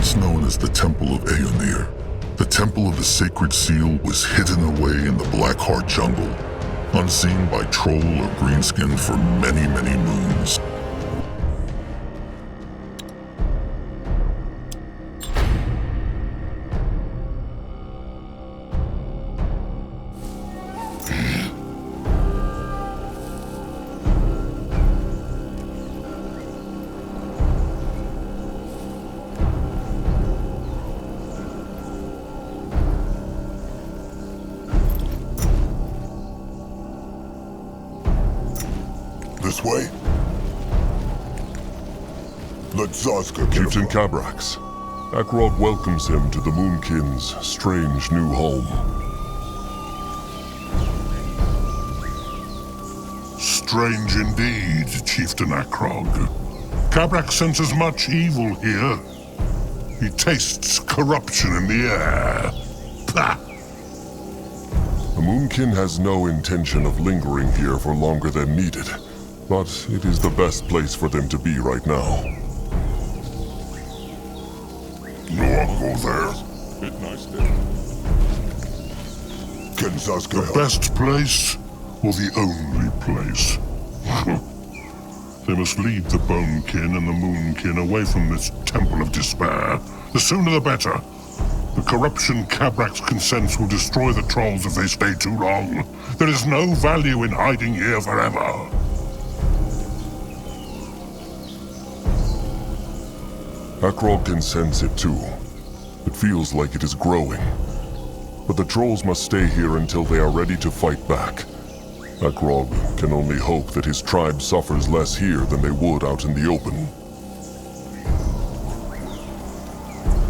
once known as the Temple of Aeonir, the Temple of the Sacred Seal was hidden away in the Blackheart jungle, unseen by troll or greenskin for many, many moons. This way? Let Zazka get Chieftain Cabrax. Akrog welcomes him to the Moonkin's strange new home. Strange indeed, Chieftain Akrog. Cabrax senses much evil here. He tastes corruption in the air. Pah! The Moonkin has no intention of lingering here for longer than needed, but it is the best place for them to be right now. No one go there. Bit nice there. Can Zazka help? Best place or the only place? They must lead the Bonekin and the Moonkin away from this temple of despair. The sooner the better. The corruption Cabrax can sense will destroy the trolls if they stay too long. There is no value in hiding here forever. Akrog can sense it too. It feels like it is growing. But the trolls must stay here until they are ready to fight back. Akrog can only hope that his tribe suffers less here than they would out in the open.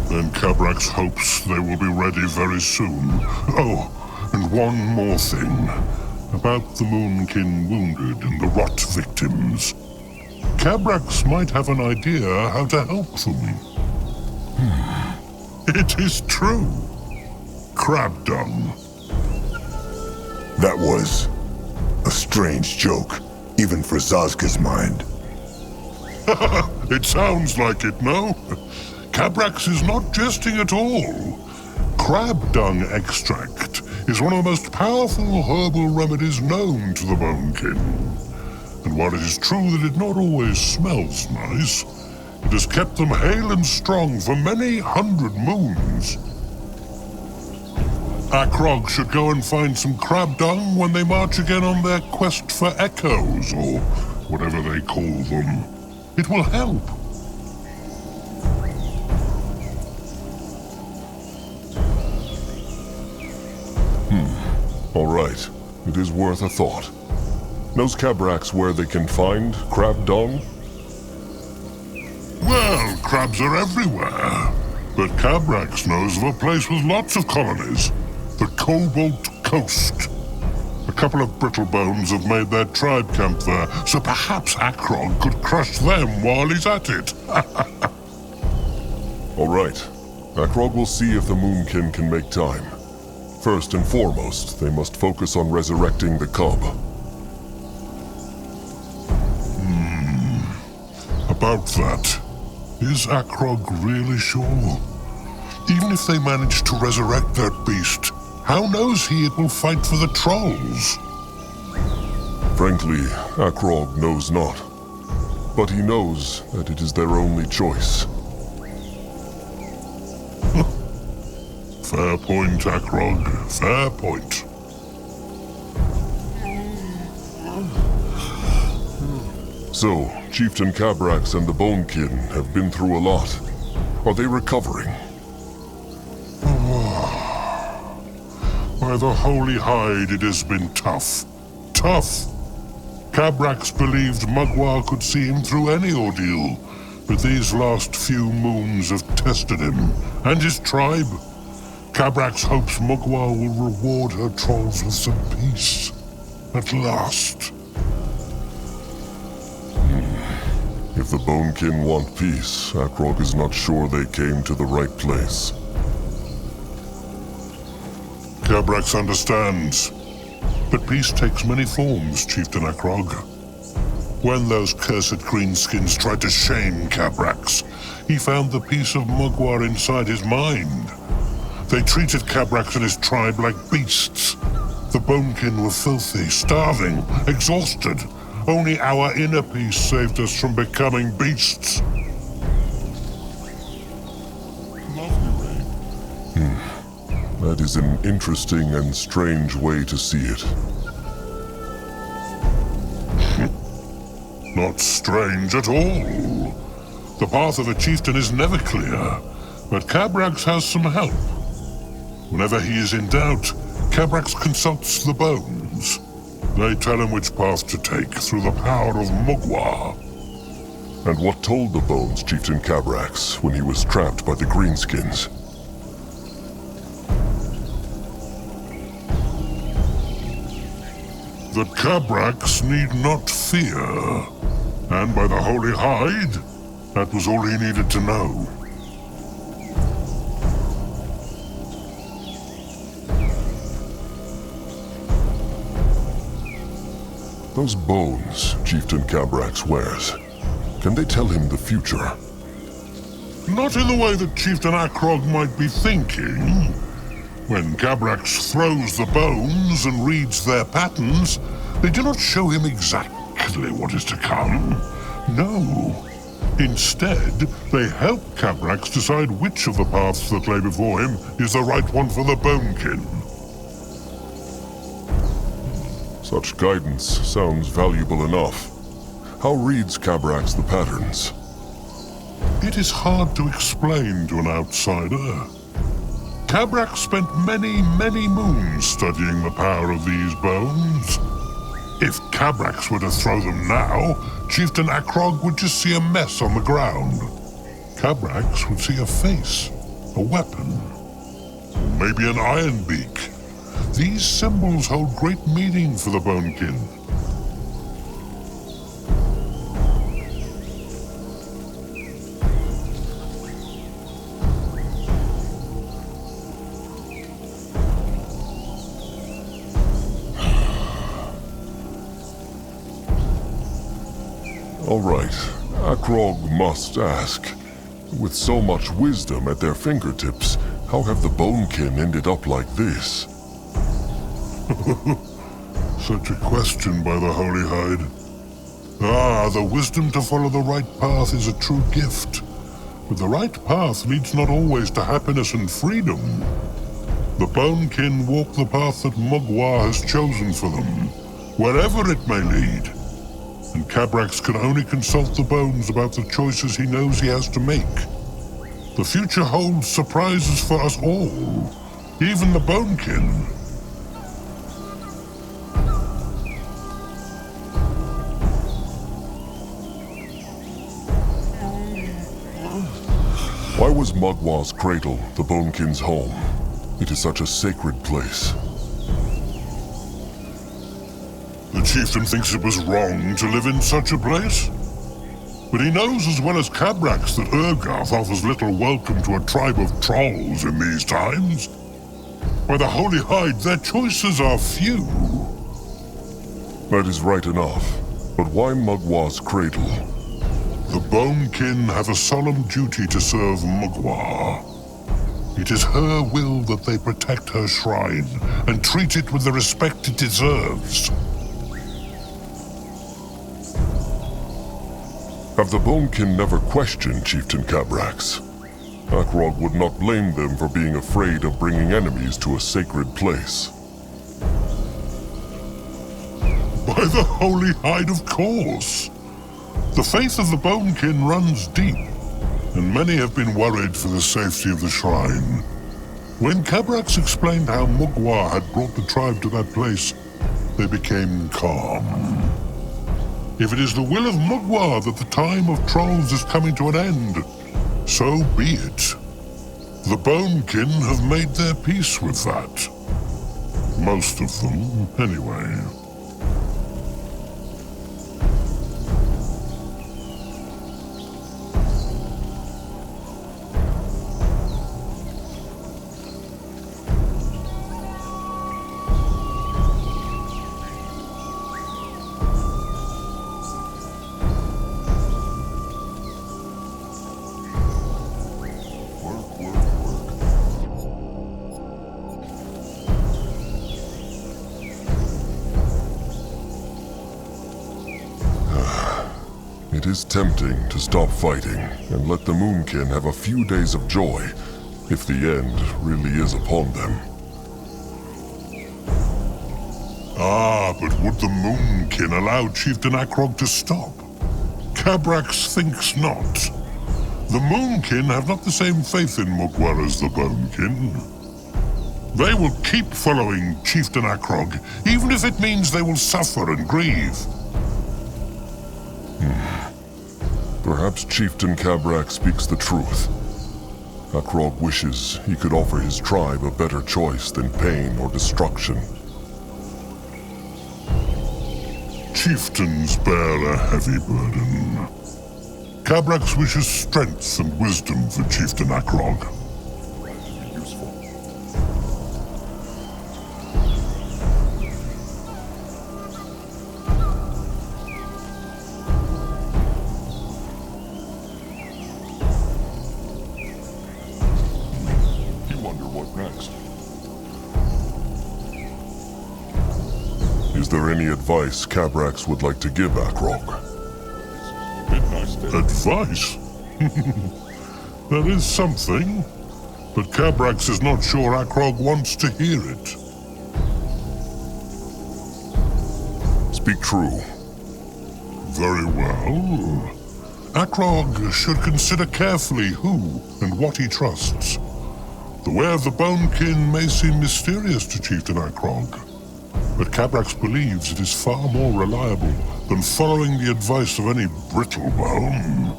Then Cabrax hopes they will be ready very soon. Oh, and one more thing. About the Moonkin wounded and the rot victims. Cabrax might have an idea how to help them. It is true. Crab dung. That was a strange joke, even for Zazka's mind. It sounds like it, no? Cabrax is not jesting at all. Crab dung extract is one of the most powerful herbal remedies known to the Bonekin. And while it is true that it not always smells nice, it has kept them hale and strong for many hundred moons. Akrog should go and find some crab dung when they march again on their quest for echoes, or whatever they call them. It will help. All right. It is worth a thought. Knows Cabrax where they can find crab dung? Well, crabs are everywhere. But Cabrax knows of a place with lots of colonies. The Cobalt Coast. A couple of Brittlebones have made their tribe camp there, so perhaps Akrog could crush them while he's at it. All right. Akrog will see if the Moonkin can make time. First and foremost, they must focus on resurrecting the cub. About that, is Akrog really sure? Even if they manage to resurrect that beast, how knows he it will fight for the trolls? Frankly, Akrog knows not. But he knows that it is their only choice. Fair point, Akrog. Fair point. So, Chieftain Cabrax and the Bonekin have been through a lot. Are they recovering? By the Holy Hide, it has been tough. Tough! Cabrax believed Mugwar could see him through any ordeal, but these last few moons have tested him, and his tribe. Cabrax hopes Mugwar will reward her trolls with some peace. At last. If the Bonekin want peace, Akrog is not sure they came to the right place. Cabrax understands. But peace takes many forms, Chieftain Akrog. When those cursed greenskins tried to shame Cabrax, he found the piece of Mugwar inside his mind. They treated Cabrax and his tribe like beasts. The Bonekin were filthy, starving, exhausted. Only our inner peace saved us from becoming beasts. That is an interesting and strange way to see it. Not strange at all. The path of a chieftain is never clear, but Cabrax has some help. Whenever he is in doubt, Cabrax consults the bones. They tell him which path to take through the power of Mugwar. And what told the bones Chieftain Cabrax when he was trapped by the greenskins? That Cabrax need not fear. And by the Holy Hide, that was all he needed to know. Those bones Chieftain Cabrax wears, can they tell him the future? Not in the way that Chieftain Akrog might be thinking. When Cabrax throws the bones and reads their patterns, they do not show him exactly what is to come. No. Instead, they help Cabrax decide which of the paths that lay before him is the right one for the Bonekin. Such guidance sounds valuable enough. How reads Cabrax the patterns? It is hard to explain to an outsider. Cabrax spent many moons studying the power of these bones. If Cabrax were to throw them now, Chieftain Akrog would just see a mess on the ground. Cabrax would see a face, a weapon, or maybe an iron beak. These symbols hold great meaning for the Bonekin. All right, Akrog must ask. With so much wisdom at their fingertips, how have the Bonekin ended up like this? Such a question by the Holy Hide. Ah, the wisdom to follow the right path is a true gift. But the right path leads not always to happiness and freedom. The Bonekin walk the path that Mugwar has chosen for them, wherever it may lead. And Cabrax can only consult the bones about the choices he knows he has to make. The future holds surprises for us all, even the Bonekin. Why was Mugwar's cradle the Bonekin's home? It is such a sacred place. The chieftain thinks it was wrong to live in such a place. But he knows as well as Cabrax that Urgarth offers little welcome to a tribe of trolls in these times. By the Holy Hide, their choices are few. That is right enough. But why Mugwar's cradle? The Bonekin have a solemn duty to serve Mugwar. It is her will that they protect her shrine and treat it with the respect it deserves. Have the Bonekin never questioned Chieftain Cabrax? Akrog would not blame them for being afraid of bringing enemies to a sacred place. By the Holy Hide, of course. The faith of the Bonekin runs deep, and many have been worried for the safety of the shrine. When Cabrax explained how Mugwar had brought the tribe to that place, they became calm. If it is the will of Mugwar that the time of trolls is coming to an end, so be it. The Bonekin have made their peace with that. Most of them, anyway. It is tempting to stop fighting and let the Moonkin have a few days of joy, if the end really is upon them. Ah, but would the Moonkin allow Chieftain Akrog to stop? Cabrax thinks not. The Moonkin have not the same faith in Mugwar as the Bonekin. They will keep following Chieftain Akrog, even if it means they will suffer and grieve. Perhaps Chieftain Cabrax speaks the truth. Akrog wishes he could offer his tribe a better choice than pain or destruction. Chieftains bear a heavy burden. Cabrax wishes strength and wisdom for Chieftain Akrog. Is there any advice Cabrax would like to give Akrog? Advice? There is something, but Cabrax is not sure Akrog wants to hear it. Speak true. Very well. Akrog should consider carefully who and what he trusts. The way of the Bonekin may seem mysterious to Chieftain Akrog, but Cabrax believes it is far more reliable than following the advice of any brittle bone,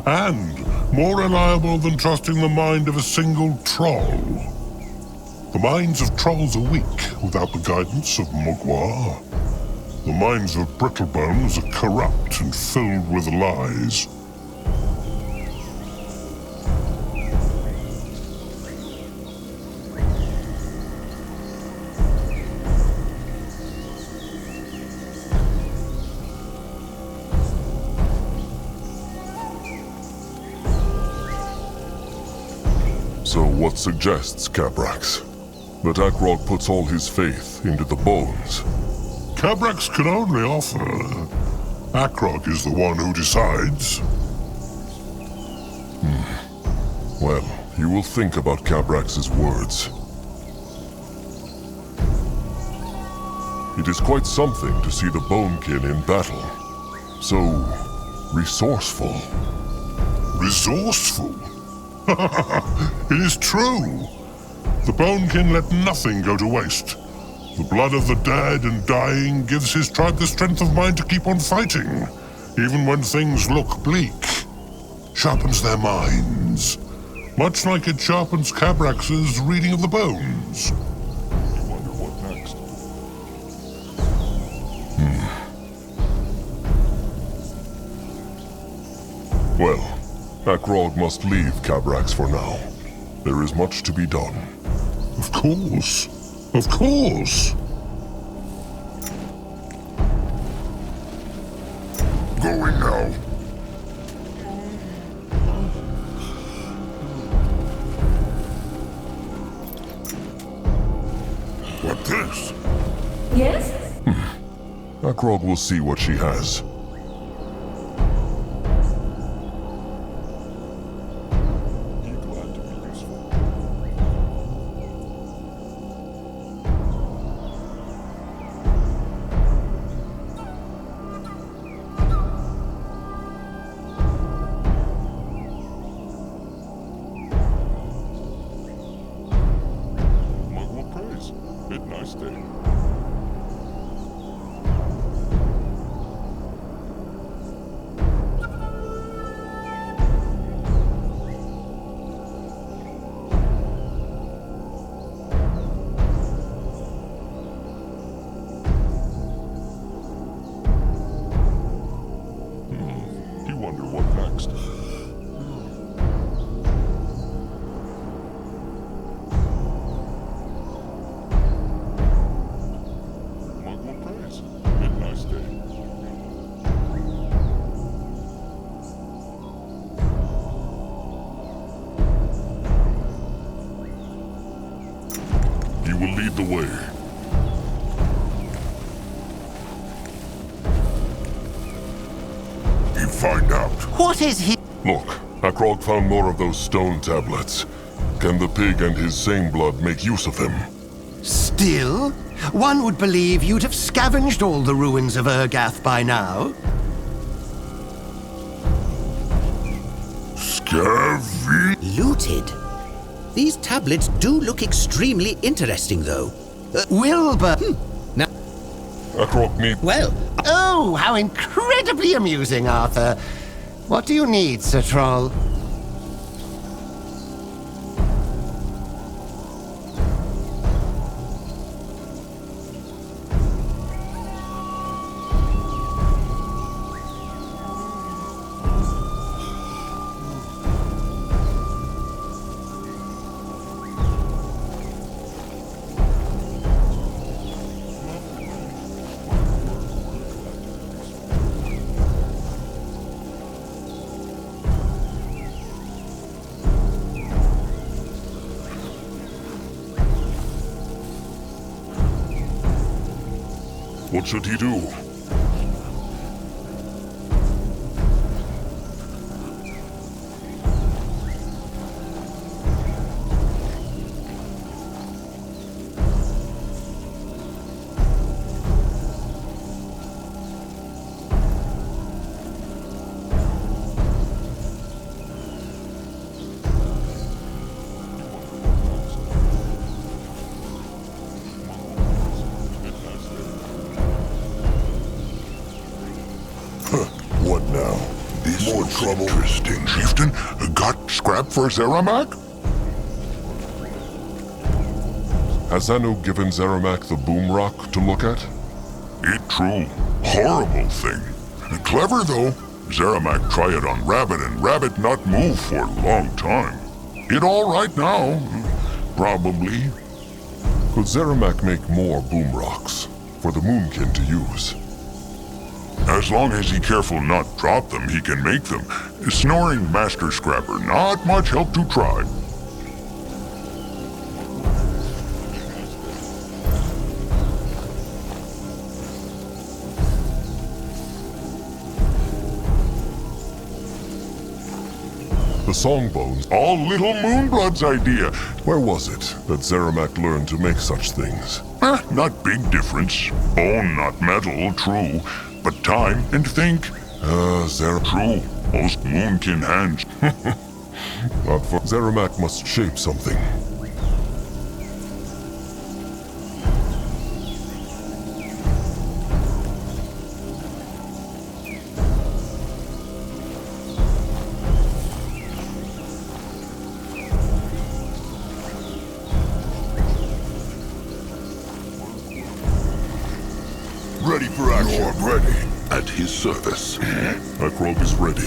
and more reliable than trusting the mind of a single troll. The minds of trolls are weak without the guidance of Mugwar. The minds of brittle bones are corrupt and filled with lies. So what suggests Cabrax? That Akrog puts all his faith into the bones? Cabrax can only offer. Akrog is the one who decides. Well, you will think about Cabrax's words. It is quite something to see the Bonekin in battle. So resourceful. Resourceful? It is true. The Bonekin let nothing go to waste. The blood of the dead and dying gives his tribe the strength of mind to keep on fighting, even when things look bleak. Sharpens their minds, much like it sharpens Cabrax's reading of the bones. You wonder what next? Well, Akrog must leave Cabrax for now. There is much to be done. Of course. Of course. Going now. What this? Yes? Akrog will see what she has. Will lead the way. If find out. What is he? Look, Akrog found more of those stone tablets. Can the pig and his same blood make use of them? Still? One would believe you'd have scavenged all the ruins of Urgath by now. Looted? These tablets do look extremely interesting, though. Wilbur! Now, Akrog need... well, Oh, how incredibly amusing, Arthur. What do you need, Sir Troll? What should he do? What now? This more trouble. Interesting. Chieftain, got scrap for Zeramak? Has Anu given Zeramak the boom rock to look at? It true. Horrible thing. Clever though. Zeramak try it on Rabbit and Rabbit not move for long time. It all right now. Probably. Could Zeramak make more boom rocks for the Moonkin to use? As long as he careful not drop them, he can make them. Snoring Master Scrapper, not much help to try. The Songbones. All Little Moonblood's idea. Where was it that Zeramak learned to make such things? Not big difference. Bone, not metal, true. But time and think. True. Most Moonkin hands. Not for... Zeramak must shape something. Ready for action. You're ready. At his service. Akrog is ready.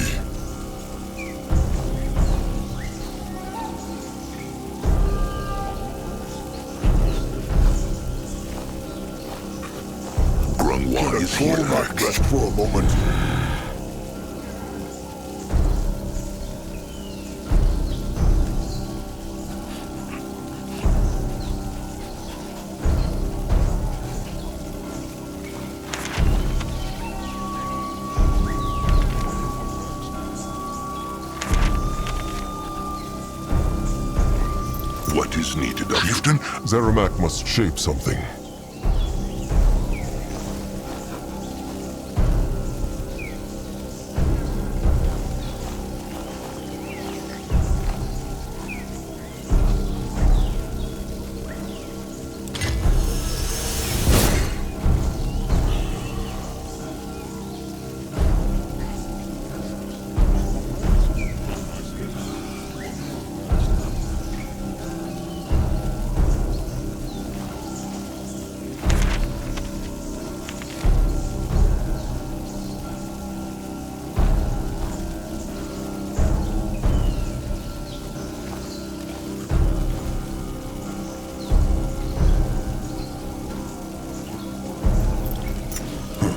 Grungwa is here. Rest for a moment. What is needed of Chieftain? Zeramak must shape something.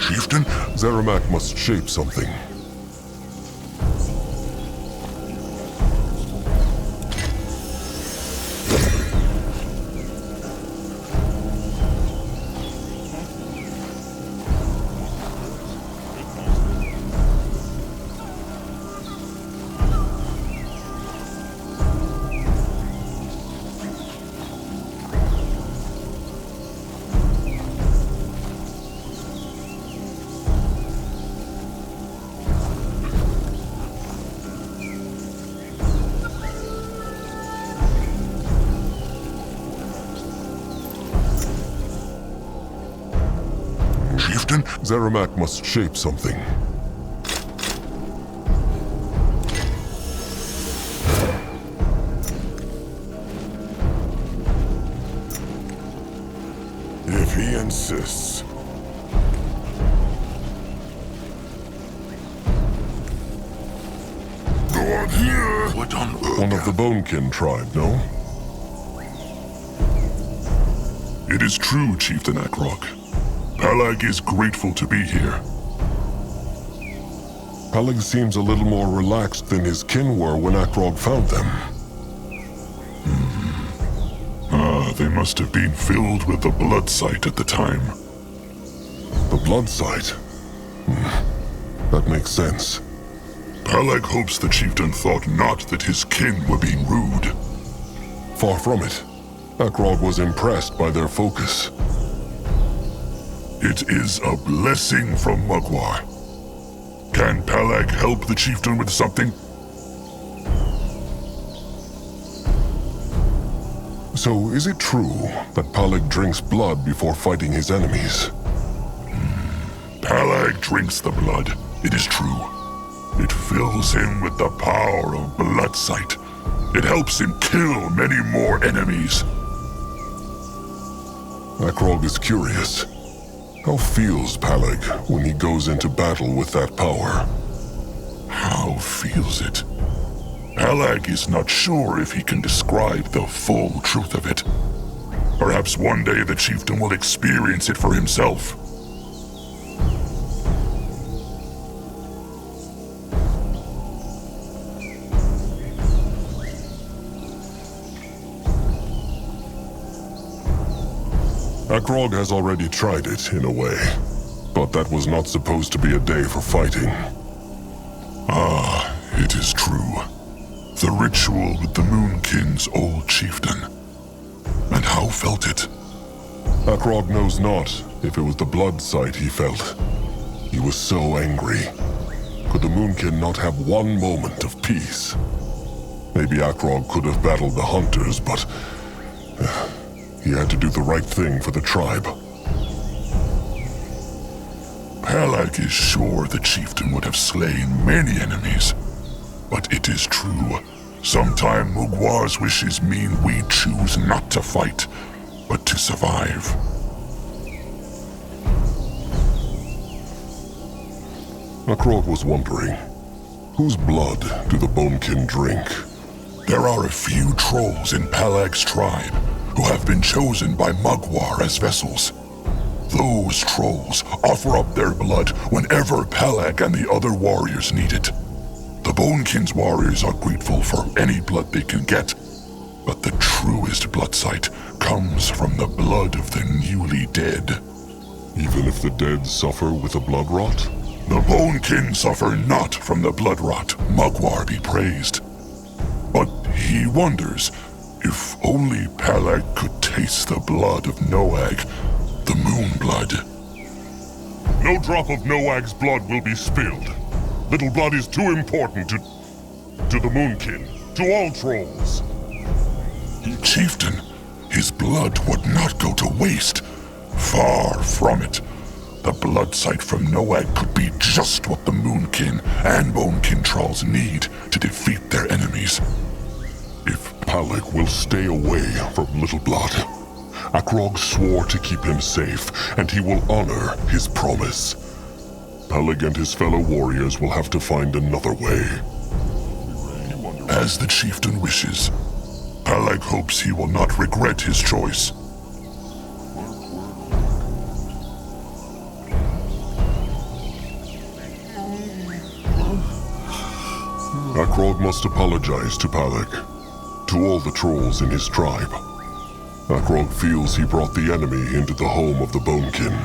Chieftain? Zeramak must shape something. Zeramak must shape something. If he insists. Go on here! What on earth? One of the Bonekin tribe, no? It is true, Chieftain Akrog. Pelag is grateful to be here. Pelag seems a little more relaxed than his kin were when Akrog found them. They must have been filled with the blood sight at the time. The blood sight? That makes sense. Pelag hopes the chieftain thought not that his kin were being rude. Far from it. Akrog was impressed by their focus. It is a blessing from Mugwar. Can Pelag help the chieftain with something? So, is it true that Pelag drinks blood before fighting his enemies? Pelag drinks the blood, it is true. It fills him with the power of blood sight. It helps him kill many more enemies. Akrog is curious. How feels Pelag when he goes into battle with that power? How feels it? Pelag is not sure if he can describe the full truth of it. Perhaps one day the chieftain will experience it for himself. Akrog has already tried it, in a way. But that was not supposed to be a day for fighting. It is true. The ritual with the Moonkin's old chieftain. And how felt it? Akrog knows not if it was the blood sight he felt. He was so angry. Could the Moonkin not have one moment of peace? Maybe Akrog could have battled the hunters, but he had to do the right thing for the tribe. Pelag is sure the chieftain would have slain many enemies. But it is true. Sometime Mugwar's wishes mean we choose not to fight, but to survive. Akrog was wondering, whose blood do the Bonekin drink? There are a few trolls in Pelag's tribe who have been chosen by Mugwar as vessels. Those trolls offer up their blood whenever Pelag and the other warriors need it. The Bonekin's warriors are grateful for any blood they can get, but the truest blood sight comes from the blood of the newly dead. Even if the dead suffer with a blood rot? The Bonekin suffer not from the blood rot, Mugwar be praised. But he wonders if only Pelag could taste the blood of Noag, the moon blood. No drop of Noag's blood will be spilled. Little blood is too important to the Moonkin, to all trolls. Chieftain, his blood would not go to waste. Far from it. The blood sight from Noag could be just what the Moonkin and Bonekin trolls need to defeat their enemies. If Pelag will stay away from Little Blood, Akrog swore to keep him safe, and he will honor his promise. Pelag and his fellow warriors will have to find another way. As the chieftain wishes, Pelag hopes he will not regret his choice. Akrog must apologize to Pelag, to all the trolls in his tribe. Akrog feels he brought the enemy into the home of the Bonekin.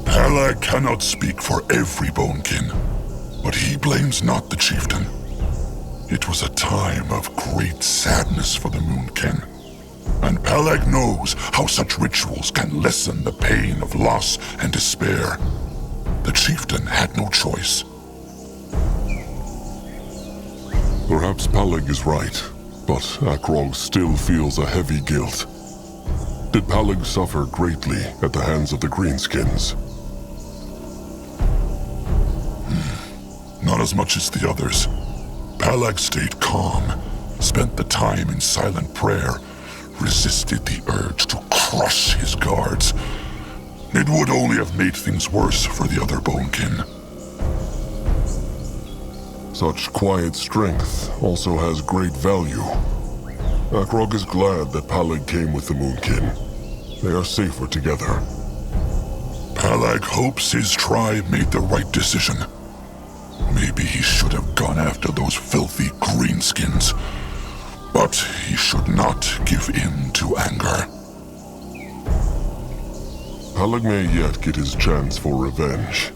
Pelag cannot speak for every Bonekin, but he blames not the chieftain. It was a time of great sadness for the Moonkin, and Pelag knows how such rituals can lessen the pain of loss and despair. The chieftain had no choice. Perhaps Pelag is right, but Akrog still feels a heavy guilt. Did Palag suffer greatly at the hands of the Greenskins? Not as much as the others. Palag stayed calm, spent the time in silent prayer, resisted the urge to crush his guards. It would only have made things worse for the other Bonekin. Such quiet strength also has great value. Akrog is glad that Palag came with the Moonkin. They are safer together. Palag hopes his tribe made the right decision. Maybe he should have gone after those filthy greenskins. But he should not give in to anger. Palag may yet get his chance for revenge.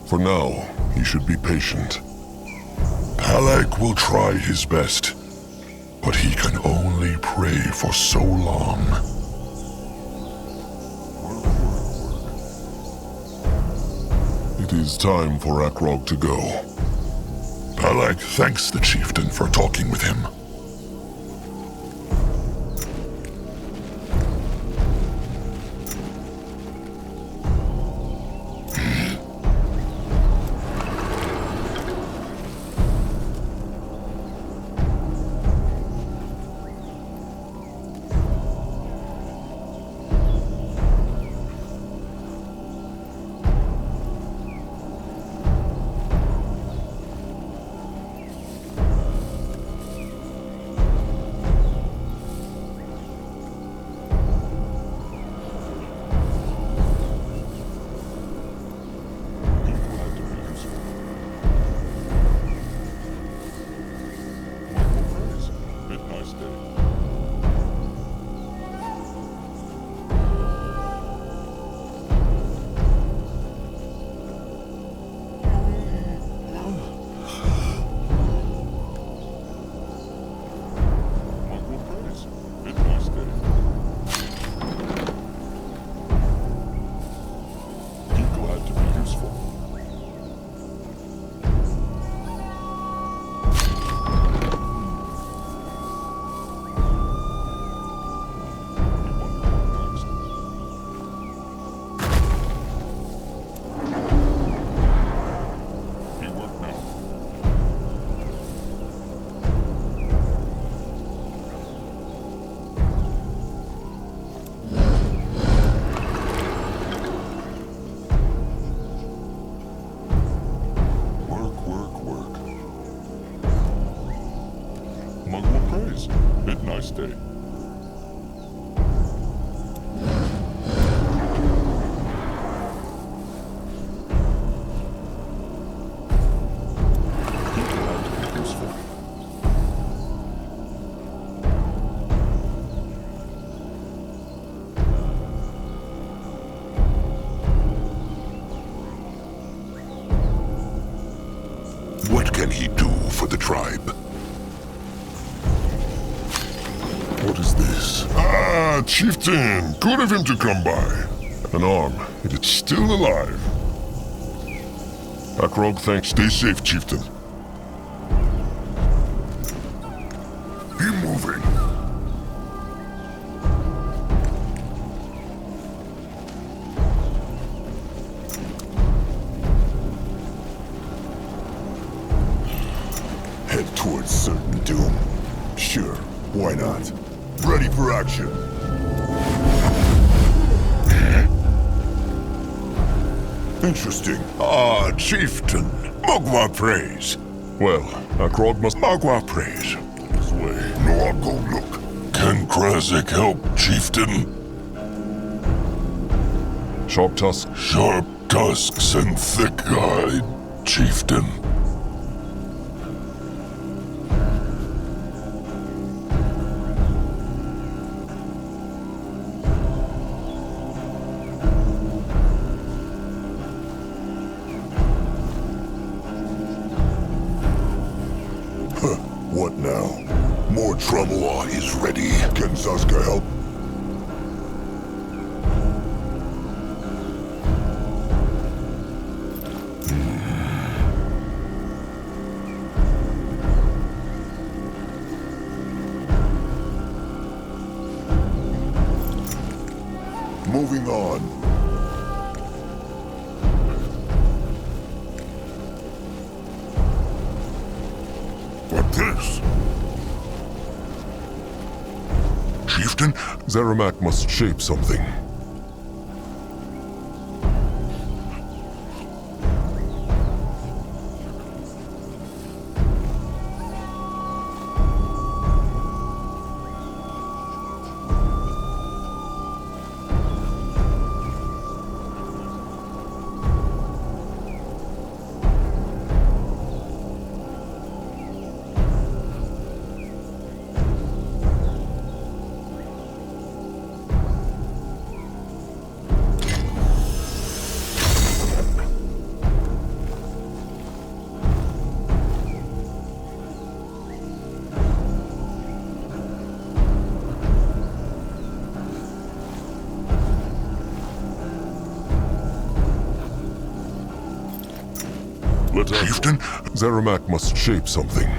For now, he should be patient. Palag will try his best, but he can only pray for so long. It is time for Akrog to go. Palag thanks the chieftain for talking with him. Day. What can he do for the tribe? What is this? Ah, chieftain! Good of him to come by. An arm. It is still alive. Akrog thanks. Stay safe, chieftain. Be moving. Head towards certain doom. Sure, why not? Ready for action. Interesting. Ah, chieftain. Mogwa praise. Well, Akrog must... Mogwa praise. His way. No, I'll go look. Can Krasik help, chieftain? Sharp tusk. Sharp tusks and thick hide, chieftain. What now? More trouble is ready. Can Saska help? moving on. What this? Chieftain? Zeramak must shape something. Chieftain? Zeramak must shape something.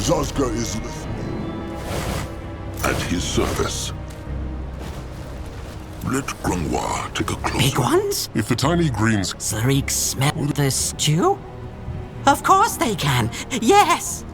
Zazga is at his service. Let Grungwa take a closer Big ones? If the tiny greens... Zarik smell the stew? Of course they can. Yes!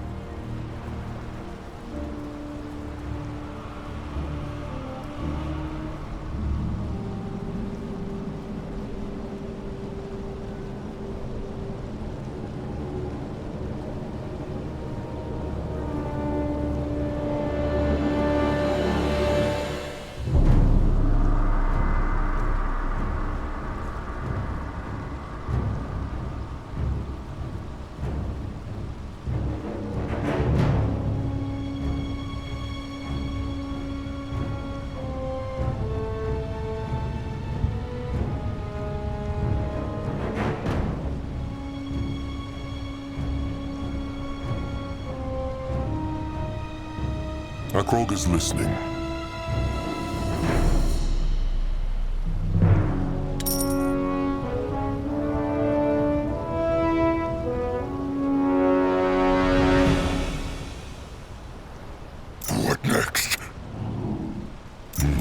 Akrog is listening. What next?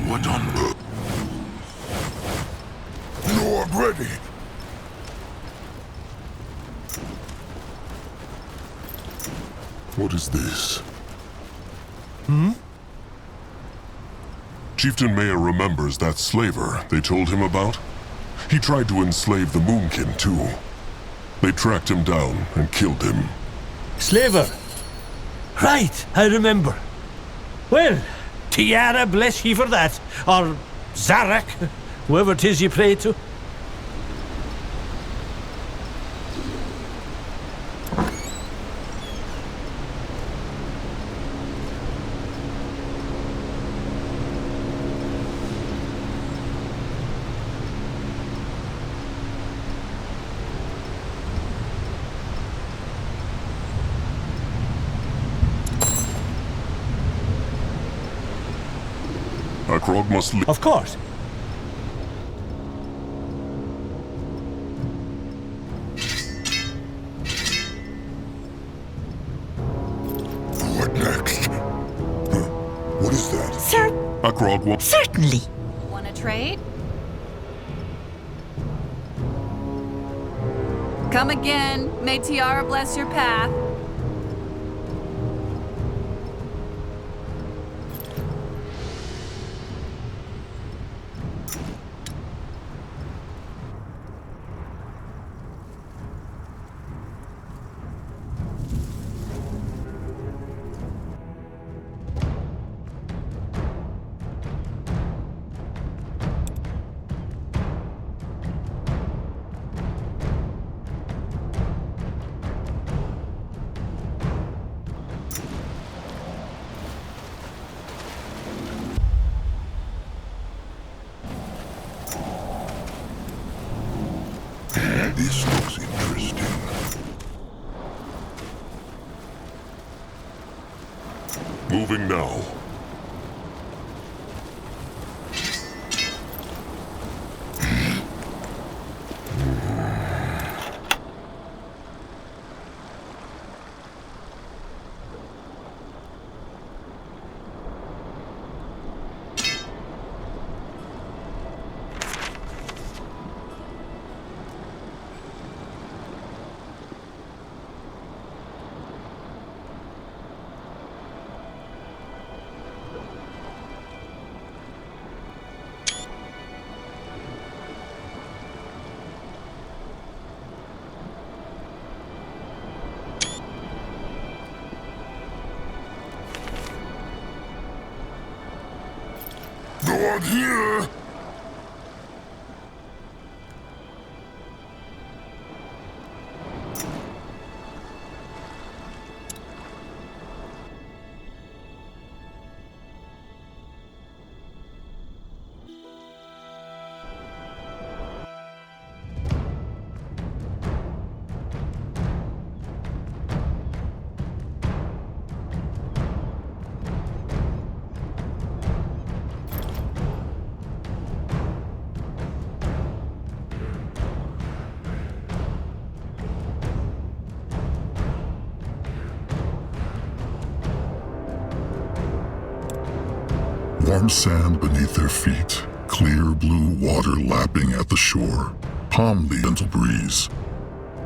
What on earth? No, I'm ready. What is this? Chieftain Mayer remembers that slaver they told him about. He tried to enslave the Moonkin, too. They tracked him down and killed him. Slaver. Right, I remember. Well, Tiara bless ye for that. Or Zarak, whoever 'tis ye pray to. Akrog must leave. Of course. What next? What is that? Akrog will... Certainly. Want to trade? Come again. May Tiara bless your path. This looks interesting. Moving now. Go on here! Warm sand beneath their feet, clear blue water lapping at the shore, palm leaf, gentle breeze.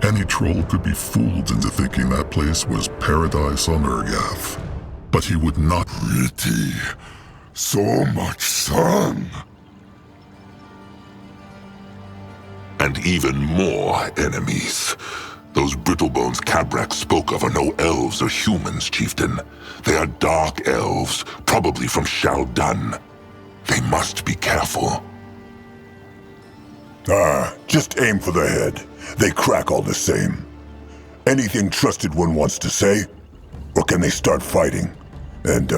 Any troll could be fooled into thinking that place was paradise on Urgath. But he would not. Pretty. So much sun. And even more enemies. Those brittlebones Kabrak spoke of are no elves or humans, chieftain. They are dark elves, probably from Shaldan. They must be careful. Just aim for the head. They crack all the same. Anything trusted one wants to say? Or can they start fighting? And,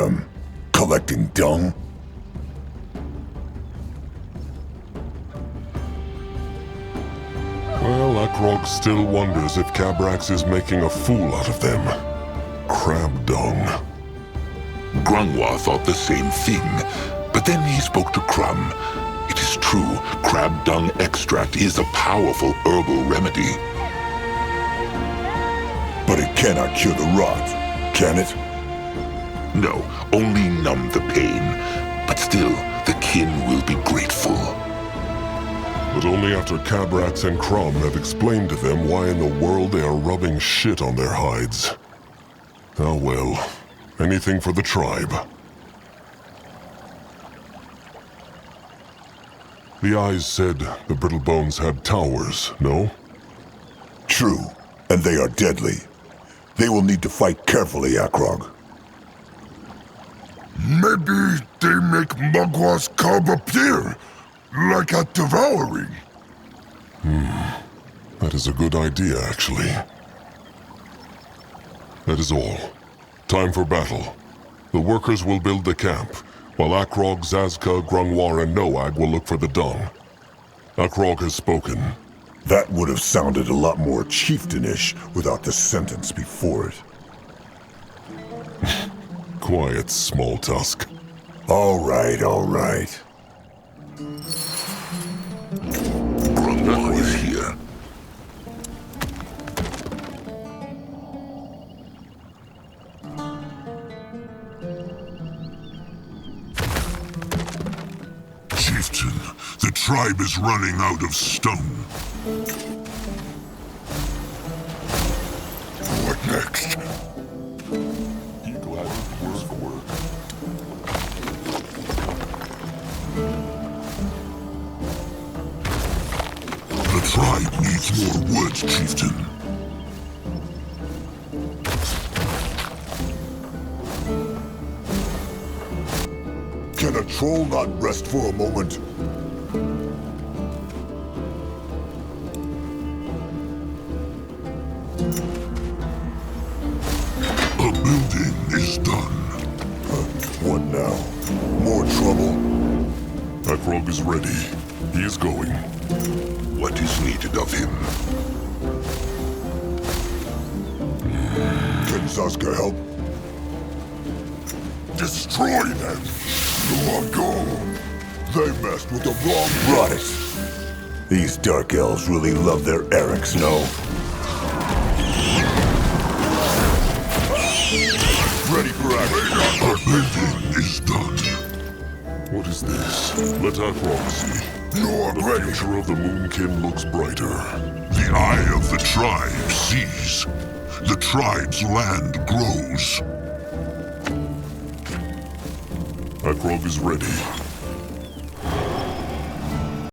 collecting dung? Well, Akrog still wonders if Cabrax is making a fool out of them. Crab dung. Grungwa thought the same thing, but then he spoke to Crumb. It is true, crab dung extract is a powerful herbal remedy. But it cannot cure the rot, can it? No, only numb the pain. But still, the kin will be grateful. But only after Cabrax and Crom have explained to them why in the world they are rubbing shit on their hides. Oh well, anything for the tribe. The eyes said the Brittlebones had towers, no? True, and they are deadly. They will need to fight carefully, Akrog. Maybe they make Mugwa's cub appear, like a devouring. That is a good idea, actually. That is all. Time for battle. The workers will build the camp, while Akrog, Zazka, Grungwar, and Noag will look for the dung. Akrog has spoken. That would have sounded a lot more chieftainish without the sentence before it. Quiet, small tusk. All right, all right. Grungwar is here. Chieftain, the tribe is running out of stone. What next? The tribe needs more wood, chieftain. Can a troll not rest for a moment? A building is done. What now? More trouble? Akrog is ready. He is going. What is needed of him? Can Saska help? Destroy them! Go! They messed with the wrong goddess. These dark elves really love their Erics, no? Ready for action. Our bidding is done. What is this? Let Akrog see. Your The ready. future of the Moonkin looks brighter. The eye of the tribe sees. The tribe's land grows. Akrog is ready.